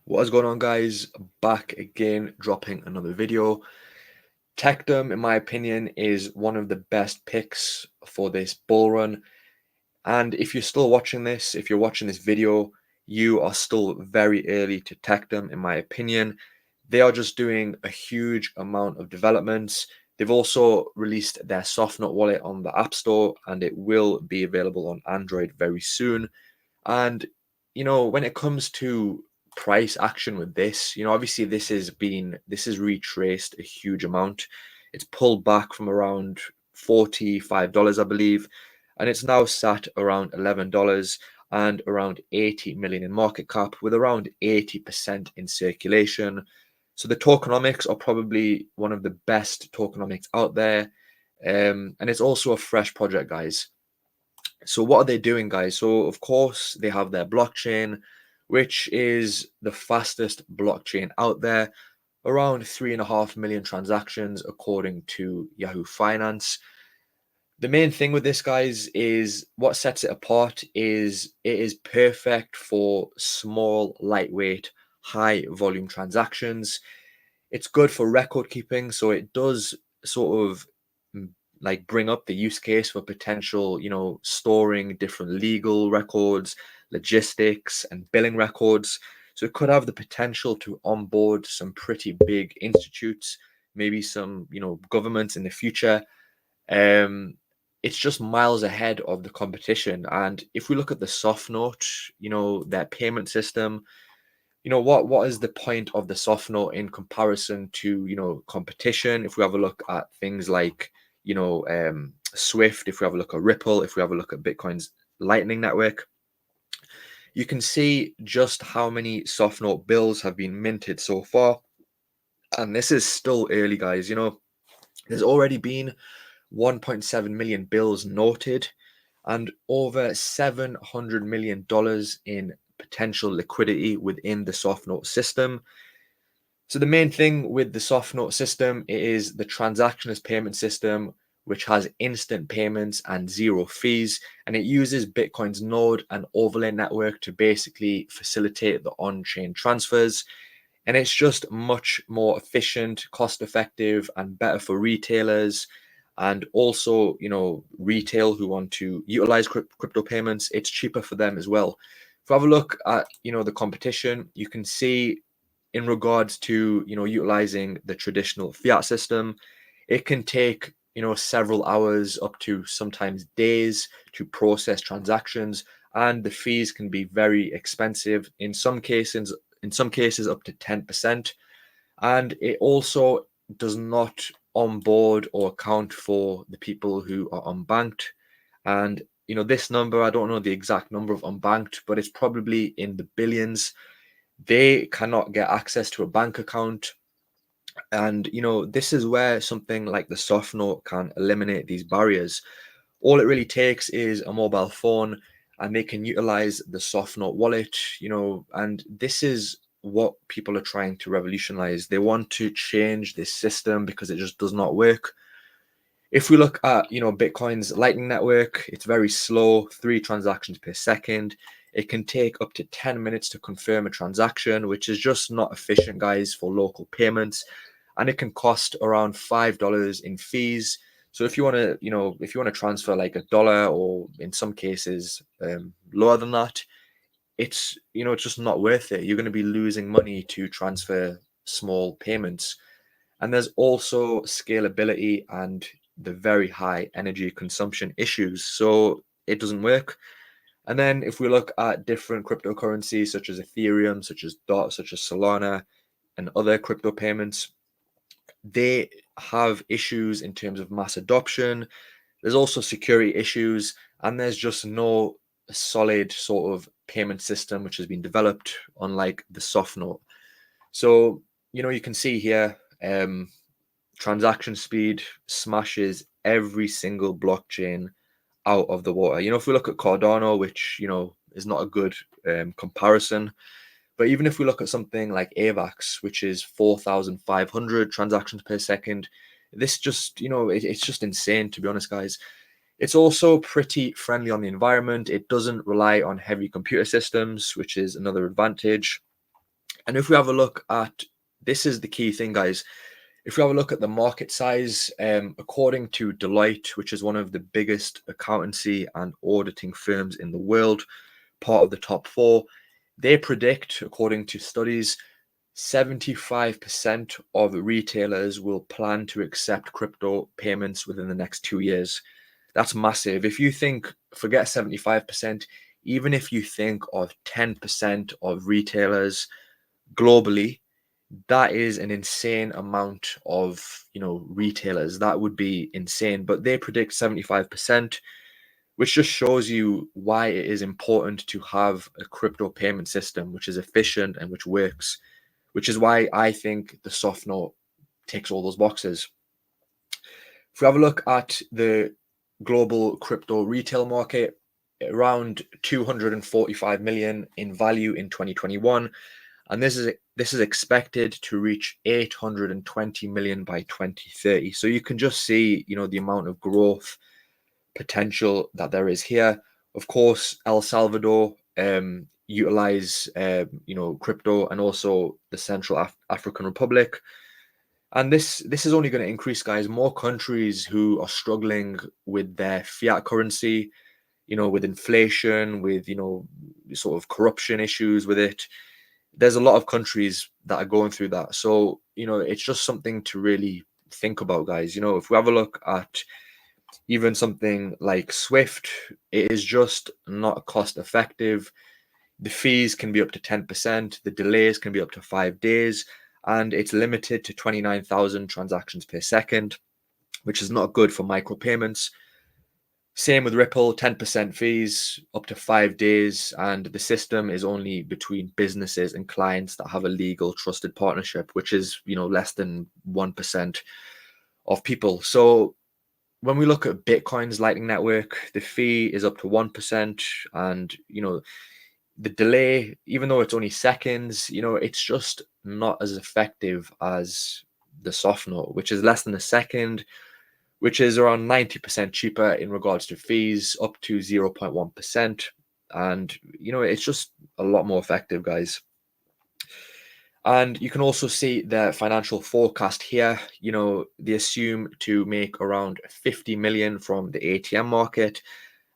What is going on, guys? Back again, dropping another video. Tectum, in my opinion, is one of the best picks for this bull run. And if you're still watching this, if you're watching this video, you are still very early to Tectum, in my opinion. They are just doing a huge amount of developments. They've also released their SoftNote wallet on the App Store, and it will be available on Android very soon. And when it comes to price action with this, obviously this has retraced a huge amount. It's pulled back from around $45, I believe, and it's now sat around $11 and around 80 million in market cap with around 80% in circulation. So the tokenomics are probably one of the best tokenomics out there. And it's also a fresh project, guys. So what are they doing, guys? So of course they have their blockchain, which is the fastest blockchain out there, around 3.5 million transactions according to Yahoo Finance. The main thing with this, guys, is what sets it apart is it is perfect for small, lightweight, high volume transactions. It's good for record keeping, so it does sort of like bring up the use case for potential, storing different legal records, logistics, and billing records. So it could have the potential to onboard some pretty big institutes, maybe some, governments in the future. Um, it's just miles ahead of the competition. And if we look at the soft note, their payment system, what is the point of the soft note in comparison to competition? If we have a look at things like Swift, if we have a look at Ripple, if we have a look at Bitcoin's Lightning Network, you can see just how many soft note bills have been minted so far. And this is still early, guys. There's already been 1.7 million bills noted and over $700 million in potential liquidity within the SoftNote system. So the main thing with the SoftNote system is the transactionless payment system, which has instant payments and zero fees, and it uses Bitcoin's node and overlay network to basically facilitate the on-chain transfers. And it's just much more efficient, cost effective, and better for retailers and also, retail who want to utilize crypto payments. It's cheaper for them as well. If we have a look at, the competition, you can see in regards to, utilizing the traditional fiat system, it can take, several hours up to sometimes days to process transactions, and the fees can be very expensive in some cases up to 10%. And it also does not onboard or account for the people who are unbanked. And this number, I don't know the exact number of unbanked, but it's probably in the billions. They cannot get access to a bank account. And this is where something like the soft note can eliminate these barriers. All it really takes is a mobile phone and they can utilize the SoftNote wallet, and this is what people are trying to revolutionize. They want to change this system because it just does not work. If we look at, Bitcoin's Lightning Network, it's very slow, 3 transactions per second. It can take up to 10 minutes to confirm a transaction, which is just not efficient, guys, for local payments. And it can cost around $5 in fees. So if you want to, transfer like $1, or in some cases lower than that, it's just not worth it. You're going to be losing money to transfer small payments. And there's also scalability and the very high energy consumption issues. So it doesn't work. And then if we look at different cryptocurrencies such as Ethereum, such as DOT, such as Solana, and other crypto payments, they have issues in terms of mass adoption. There's also security issues, and there's just no solid sort of payment system which has been developed, unlike the soft note. So, you can see here, transaction speed smashes every single blockchain out of the water. If we look at Cardano, which, is not a good comparison, but even if we look at something like AVAX, which is 4,500 transactions per second, this just, it's just insane, to be honest, guys. It's also pretty friendly on the environment. It doesn't rely on heavy computer systems, which is another advantage. And if we have a look at, this is the key thing, guys. If we have a look at the market size, according to Deloitte, which is one of the biggest accountancy and auditing firms in the world, part of the top four, they predict, according to studies, 75% of retailers will plan to accept crypto payments within the next 2 years. That's massive. If you think, forget 75%, even if you think of 10% of retailers globally, that is an insane amount of, retailers. That would be insane. But they predict 75%, which just shows you why it is important to have a crypto payment system which is efficient and which works, which is why I think the SoftNote ticks all those boxes. If we have a look at the global crypto retail market, around 245 million in value in 2021, and this is expected to reach 820 million by 2030. So you can just see, the amount of growth potential that there is here. Of course, El Salvador utilize crypto, and also the Central African Republic. And this is only going to increase, guys. More countries who are struggling with their fiat currency, with inflation, with sort of corruption issues with it. There's a lot of countries that are going through that. So, it's just something to really think about, guys. If we have a look at even something like Swift, it is just not cost effective. The fees can be up to 10%, the delays can be up to 5 days, and it's limited to 29,000 transactions per second, which is not good for micropayments. Same with Ripple, 10% fees, up to 5 days, and the system is only between businesses and clients that have a legal trusted partnership, which is, less than 1% of people. So when we look at Bitcoin's Lightning Network, the fee is up to 1%, and, the delay, even though it's only seconds, it's just not as effective as the SoftNote, which is less than a second, which is around 90% cheaper in regards to fees, up to 0.1%. And, it's just a lot more effective, guys. And you can also see their financial forecast here. They assume to make around 50 million from the ATM market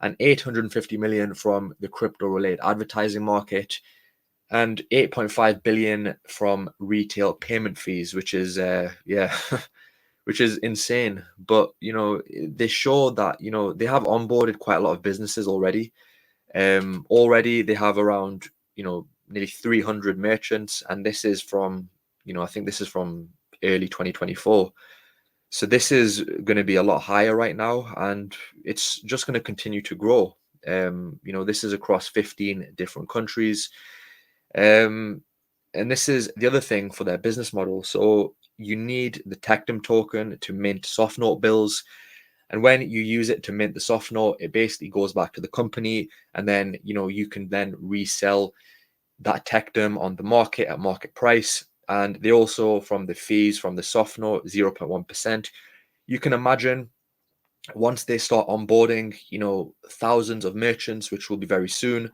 and 850 million from the crypto-related advertising market, and 8.5 billion from retail payment fees, which is which is insane. But they show that they have onboarded quite a lot of businesses already. Already they have around nearly 300 merchants, and this is from I think this is from early 2024. So this is going to be a lot higher right now, and it's just going to continue to grow. This is across 15 different countries. And this is the other thing for their business model. So you need the Tectum token to mint SoftNote Bills. And when you use it to mint the SoftNote, it basically goes back to the company. And then, you can then resell that Tectum on the market at market price. And they also, from the fees from the SoftNote, 0.1%. You can imagine once they start onboarding, thousands of merchants, which will be very soon,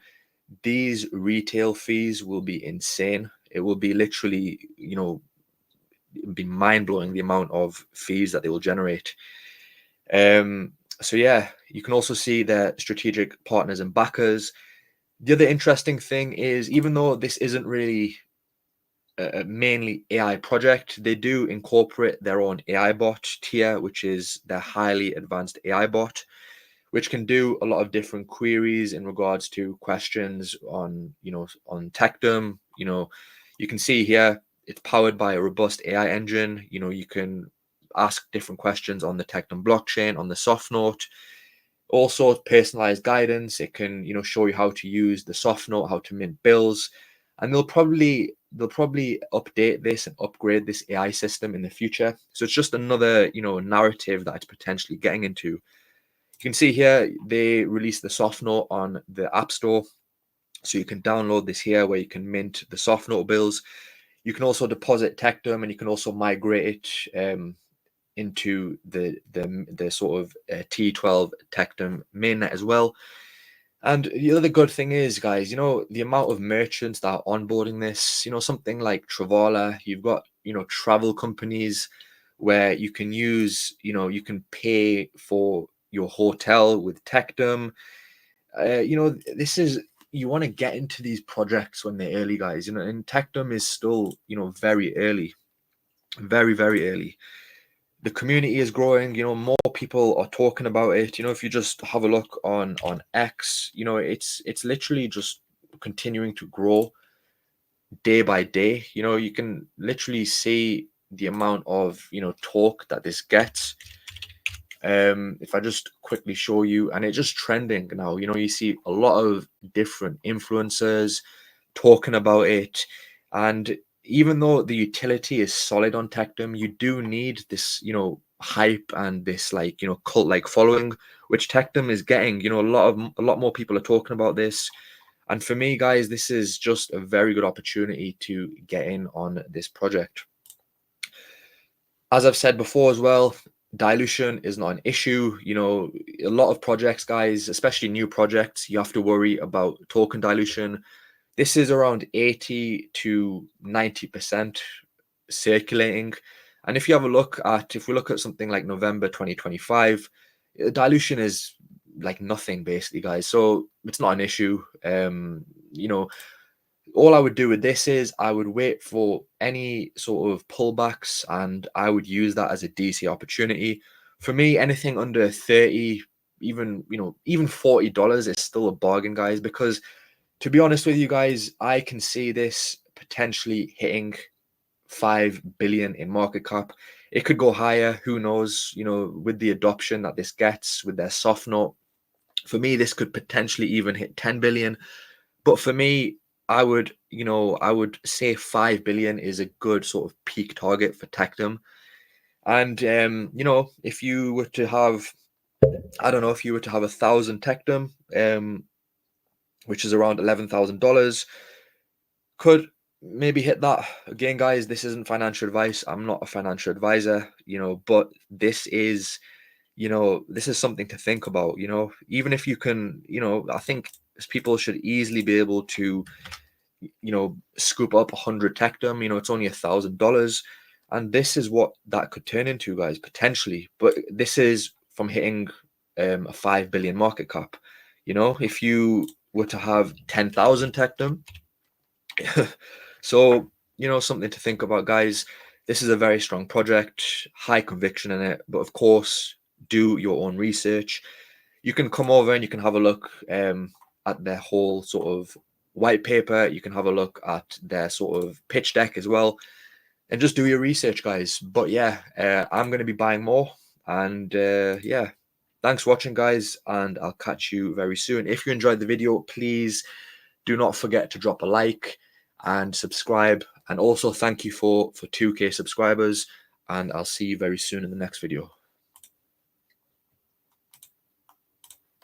these retail fees will be insane. It will be literally, be mind-blowing the amount of fees that they will generate. So yeah, you can also see their strategic partners and backers. The other interesting thing is, even though this isn't really a mainly AI project, they do incorporate their own AI bot tier, which is their highly advanced AI bot, which can do a lot of different queries in regards to questions on, on Tectum. You can see here, it's powered by a robust AI engine. You can ask different questions on the Tectum blockchain, on the SoftNote. Also personalized guidance. It can, show you how to use the SoftNote, how to mint bills, and they'll probably update this and upgrade this AI system in the future. So it's just another, narrative that it's potentially getting into. You can see here they released the SoftNote on the App Store, so you can download this here where you can mint the SoftNote bills. You can also deposit Tectum, and you can also migrate it into the sort of T12 Tectum mainnet as well. And the other good thing is, guys, the amount of merchants that are onboarding this, something like Travala, you've got, travel companies where you can use, you can pay for your hotel with Tectum. This is, you want to get into these projects when they're early, guys, and Tectum is still, very early, very, very early. The community is growing, more people are talking about it. If you just have a look on X, it's literally just continuing to grow day by day. You can literally see the amount of talk that this gets. If I just quickly show you, and it's just trending now. You see a lot of different influencers talking about it. And even though the utility is solid on Tectum, you do need this, hype and this, like, cult like following, which Tectum is getting. A lot more people are talking about this. And for me, guys, this is just a very good opportunity to get in on this project. As I've said before as well, dilution is not an issue. A lot of projects, guys, especially new projects, you have to worry about token dilution. This is around 80 to 90% circulating. And if we look at something like November 2025, dilution is like nothing basically, guys. So it's not an issue. All I would do with this is I would wait for any sort of pullbacks and I would use that as a DC opportunity. For me, anything under 30, even $40 is still a bargain, guys, because to be honest with you guys, I can see this potentially hitting 5 billion in market cap. It could go higher, who knows, with the adoption that this gets with their SoftNote. For me, this could potentially even hit 10 billion. But for me, I would say 5 billion is a good sort of peak target for Tectum. And if you were to have, I don't know, if you were to have 1,000 Tectum, which is around $11,000, could maybe hit that. Again, guys, this isn't financial advice. I'm not a financial advisor, but this is something to think about. Even if you can, I think people should easily be able to scoop up 100 Tectum. It's only $1,000, and this is what that could turn into, guys, potentially. But this is from hitting a 5 billion market cap. If you were to have 10,000 Tectum, so something to think about, guys. This is a very strong project, high conviction in it, but of course, do your own research. You can come over and you can have a look at their whole sort of white paper. You can have a look at their sort of pitch deck as well, and just do your research, guys. But yeah, I'm going to be buying more, and yeah, thanks for watching, guys, and I'll catch you very soon. If you enjoyed the video, please do not forget to drop a like and subscribe, and also thank you for 2K subscribers, and I'll see you very soon in the next video.